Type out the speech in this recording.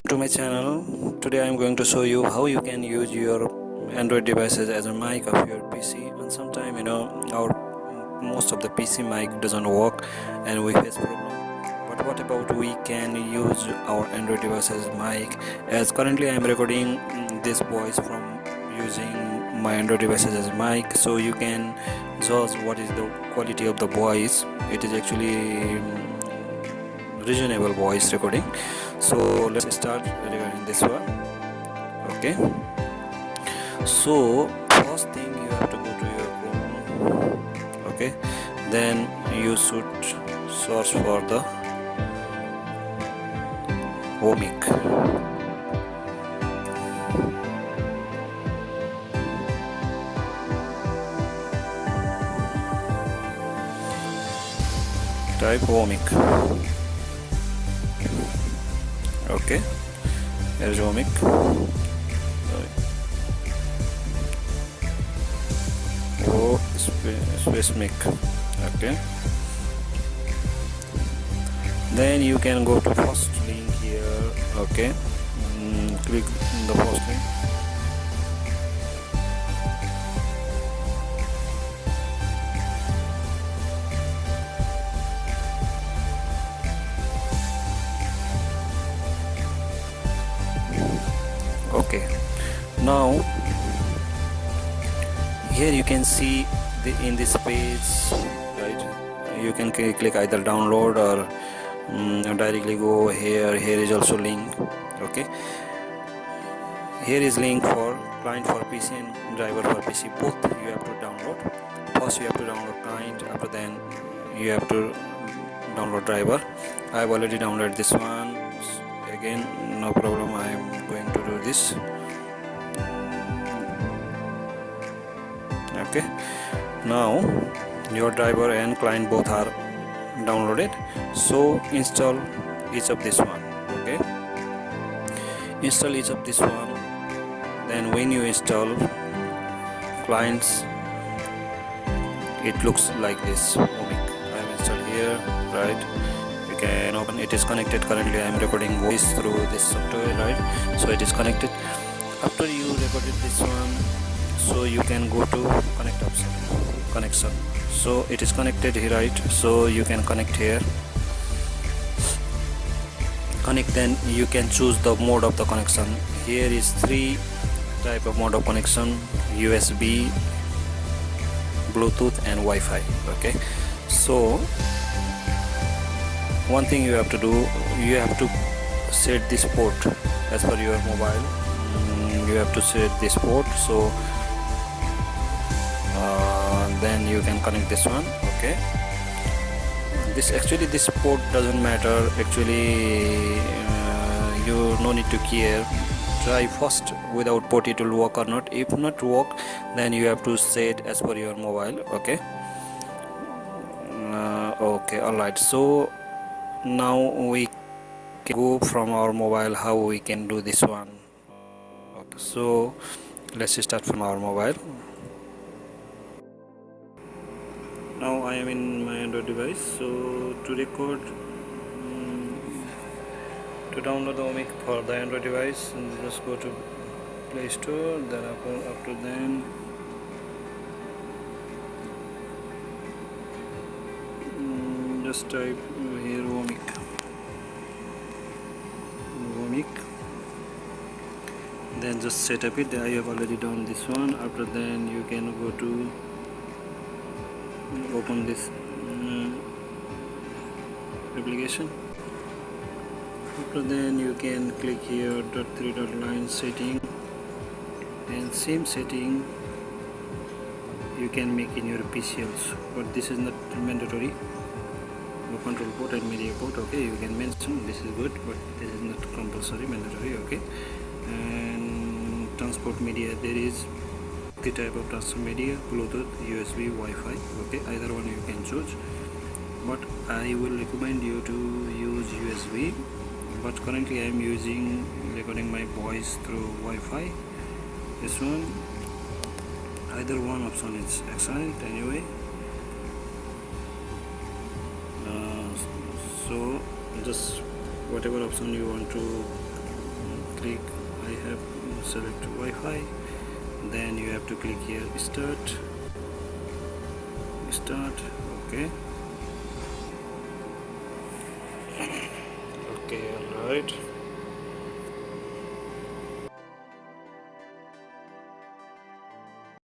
To my channel. Today I am going to show you how you can use your Android devices as a mic of your PC. And sometimes our most of the PC mic doesn't work and we face problem. But what about we can use our Android device as mic? As currently I am recording this voice from using my Android devices as mic, so you can judge what is the quality of the voice. It is actually reasonable voice recording. So let's start regarding this one. Okay, so first thing you have to go to your Chrome. Okay, then you should search for the Omic. Type Omic. Okay, here's Omic. Space mic. Okay, then you can go to first link here. Okay, click the first link. Okay, now here you can see in this page, right? You can click either download or directly go here. Here is also link. Okay, here is link for client for PC and driver for PC. Both you have to download. First you have to download client, after then you have to download driver. I have already downloaded this one. Again, no problem, I am going to do this. Okay, now your driver and client both are downloaded, so install each of this one. Okay, install each of this one. Then when you install clients, it looks like this. Omic I have installed here, right? You can open. It is connected. Currently I am recording voice through this software, right? So it is connected. After you recorded this one, so you can go to connect option, connection. So it is connected here, right? So you can connect here, connect. Then you can choose the mode of the connection. Here is 3 type of mode of connection: USB, Bluetooth and Wi-Fi. Okay, so one thing you have to do, you have to set this port as per your mobile. You have to set this port, so then you can connect this one. Okay, this port doesn't matter actually. You no need to care. Try first without port, it will work or not. If not work, then you have to set as per your mobile. Okay, okay, all right. So now we can go from our mobile how we can do this one. Okay, so let's start from our mobile. Now I am in my Android device. So to record, to download the Omic for the Android device, just go to Play Store. Then after then just type here Omic. Then just set up it. I have already done this one. After then you can go to open this application. After then you can click here .3 line setting, and same setting you can make in your PC also, but this is not mandatory. The control port and media port, okay, you can mention this is good, but this is not compulsory, mandatory. Okay, and transport media, there is the type of transfer media: Bluetooth, USB, Wi-Fi. Okay, either one you can choose, but I will recommend you to use USB. But currently I am recording my voice through Wi-Fi. This one, either one option is excellent anyway. So just whatever option you want to click I have select Wi-Fi, then you have to click here start. Okay. Okay, all right.